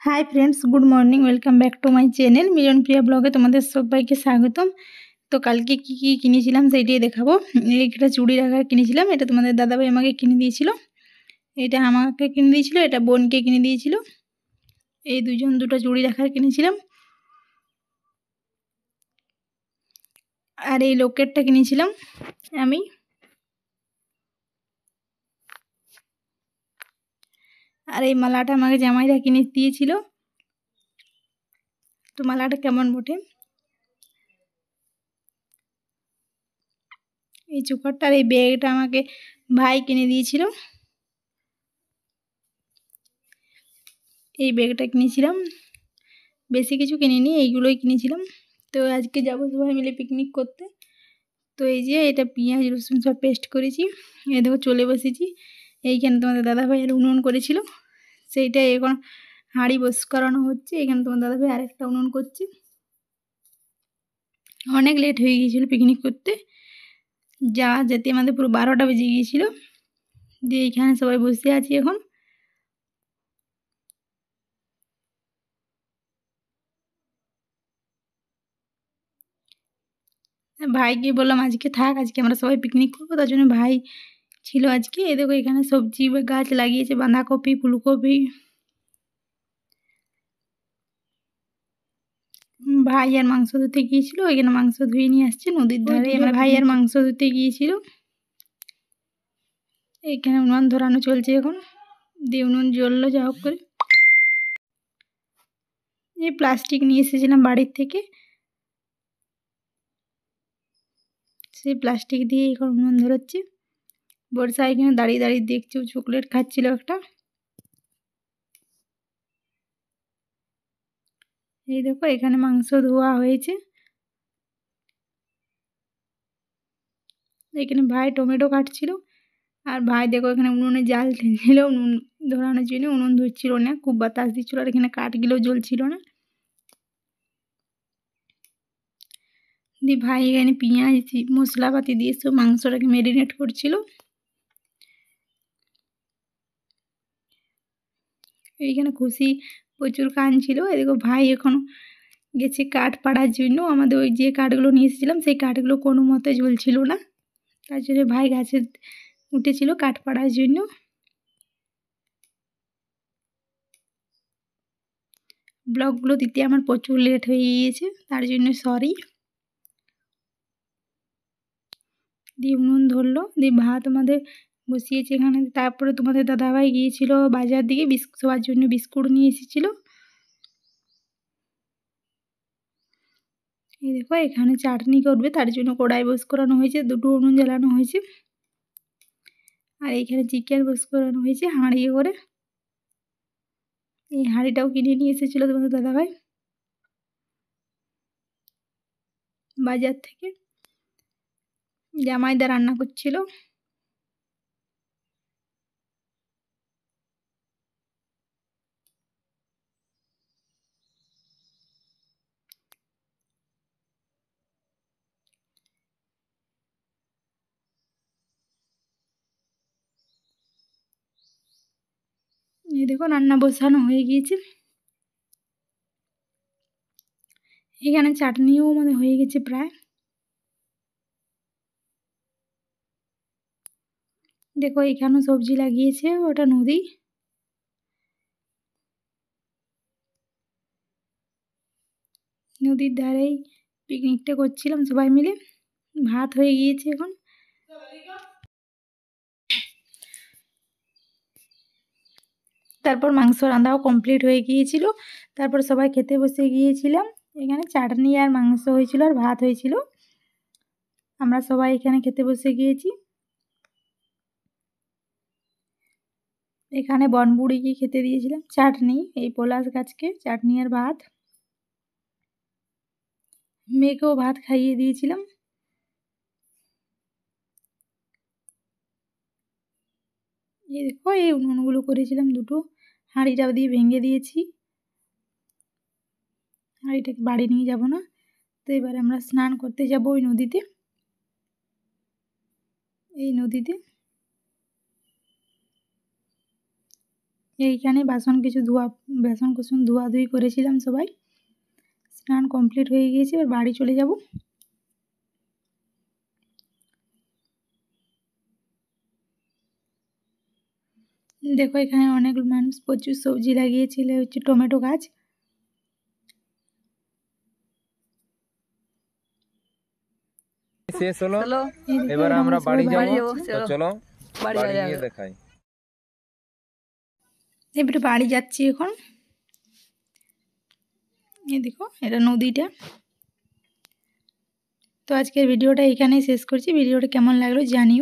High friends, good morning. Welcome back to my channel Milan Priya ব্লগে তোমাদের সবাইকে স্বাগতম। তো কালকে কি কি কিনেছিলাম সেইটাই দেখাবো। একটা চুড়ির আকার কিনেছিলাম, এটা তোমাদের দাদাভাই আমাকে কিনে দিয়েছিল। এটা আমাকে কিনে দিয়েছিল, এটা বোনকে কিনে দিয়েছিল। এই দুটো চুড়ির আকার কিনেছিলাম। আর এই লকেটটা কিনেছিলাম আমি। আর এই মালাটা আমাকে জামাইরা কিনে দিয়েছিল। তো মালাটা কেমন বটে। এই চোকারটা আর এই ব্যাগটা আমাকে ভাই কিনে দিয়েছিল। এই ব্যাগটা কিনেছিলাম, বেশি কিছু কিনিনি, এইগুলোই কিনেছিলাম। তো আজকে যাবো সবাই মিলে পিকনিক করতে। তো এই যে এটা পেঁয়াজ রসুন সব পেস্ট করেছি, এই দেখো চলে বসেছি। এইখানে তোমাদের দাদাভাই আর উনুন করেছিল, সেইটাই এখন হাঁড়ি বস করানো হচ্ছে। এখানে তোমার দাদাভাই আরেকটা উনুন করছে। অনেক লেট হয়ে গিয়েছিলো পিকনিক করতে, যেতে আমাদের পুরো 12টা বেজে গিয়েছিলো। দিয়ে এইখানে সবাই বসে আছি এখন। ভাইকে বললাম আজকে থাক, আজকে আমরা সবাই পিকনিক করবো, তার জন্য ভাই ছিল আজকে। এ দেখো এখানে সবজি গাছ লাগিয়েছে, বাঁধাকপি, ফুলকপি। ভাই আর মাংস ধুতে গিয়েছিল, ওইখানে মাংস ধুয়ে নিয়ে আসছে নদীর ধারে। আমার ভাই আর মাংস ধুতে গিয়েছিল। এখানে উনুন ধরানো চলছে এখন। দিয়ে উনুন জ্বললো যা হোক করে। এই প্লাস্টিক নিয়ে এসেছিলাম বাড়ির থেকে, সেই প্লাস্টিক দিয়ে এখন উনুন ধরাচ্ছে। বর্ষা এখানে দাঁড়িয়ে দাঁড়িয়ে দেখছে, চকলেট খাচ্ছিল একটা। এই দেখো এখানে মাংস ধোয়া হয়েছে। এখানে ভাই টমেটো কাটছিল। আর ভাই দেখো এখানে উনুনে জাল টেনছিল, উনুন ধরানোর জন্য। উনুন ধরছিল না, খুব বাতাস দিচ্ছিল, আর এখানে কাঠগুলোও জ্বলছিল না। দিয়ে ভাই এখানে পেঁয়াজ মশলাপাতি দিয়ে সব মাংসটাকে ম্যারিনেট করছিল। এইখানে খুশি প্রচুর কাঁদছিল। এদিকে ভাই এখন গেছে কাঠ পাড়ার জন্য। আমাদের ওই যে কাঠগুলো নিয়ে এসেছিলাম সেই কাঠগুলো কোনো মতে জ্বলছিল না, তার জন্য ভাই গাছে উঠেছিল কাঠ পাড়ার জন্য। ব্লগগুলো দিতে আমার প্রচুর লেট হয়ে গিয়েছে, তার জন্য সরি। দিয়ে উনুন ধরলো, দিয়ে ভাত আমাদের বসিয়েছে এখানে। তারপরে তোমাদের দাদাভাই গিয়েছিল বাজার দিকে সবার জন্য বিস্কুট নিয়ে এসেছিলো। এই দেখো এখানে চাটনি করবে, তার জন্য কড়াই বস করানো হয়েছে, দুটো উনুন জ্বালানো হয়েছে। আর এইখানে চিকেন বস করানো হয়েছে হাঁড়ি করে। এই হাঁড়িটাও কিনে নিয়ে এসেছিলো তোমাদের দাদাভাই বাজার থেকে। জামাইদা রান্না করছিল। এই দেখো রান্না বসানো হয়ে গিয়েছে। এখানে চাটনিও মানে হয়ে গেছে প্রায়। দেখো এখানেও সবজি লাগিয়েছে, ওটা নদী। নদীর ধারেই পিকনিকটা করছিলাম সবাই মিলে। ভাত হয়ে গিয়েছে এখন। তারপর মাংস রান্নাও কমপ্লিট হয়ে গিয়েছিল। তারপর সবাই খেতে বসে গিয়েছিলাম। এখানে চাটনি আর মাংস হয়েছিল আর ভাত হয়েছিল। আমরা সবাই এখানে খেতে বসে গিয়েছি। এখানে বনবুড়িকে খেতে দিয়েছিলাম চাটনি, এই পলাশ গাছকে চাটনি আর ভাত। মেয়েকেও ভাত খাইয়ে দিয়েছিলাম। এই দেখো এই উনুনগুলো করেছিলাম দুটো, হাঁড়িটা দিয়ে ভেঙে দিয়েছি। হাঁড়িটাকে বাড়ি নিয়ে যাব না। তো এবার আমরা স্নান করতে যাব ওই নদীতে। এই নদীতে এইখানে বাসন কুসন ধোয়াধুয়ি করেছিলাম সবাই। স্নান কমপ্লিট হয়ে গিয়েছে, এবার বাড়ি চলে যাব। দেখো এখানে অনেক মানুষ প্রচুর সবজি লাগিয়েছিল, হচ্ছে টমেটো গাছ। শেষ হলো, এই দেখো, এবার আমরা সবাই বাড়ি যাব। যাচ্ছে। তো চলো বাড়ি গিয়ে দেখাই। এবারে বাড়ি যাচ্ছি এখন। এই দেখো এটা নদীটা। তো আজকের ভিডিওটা এখানেই শেষ করছি। ভিডিওটা কেমন লাগলো জানিও।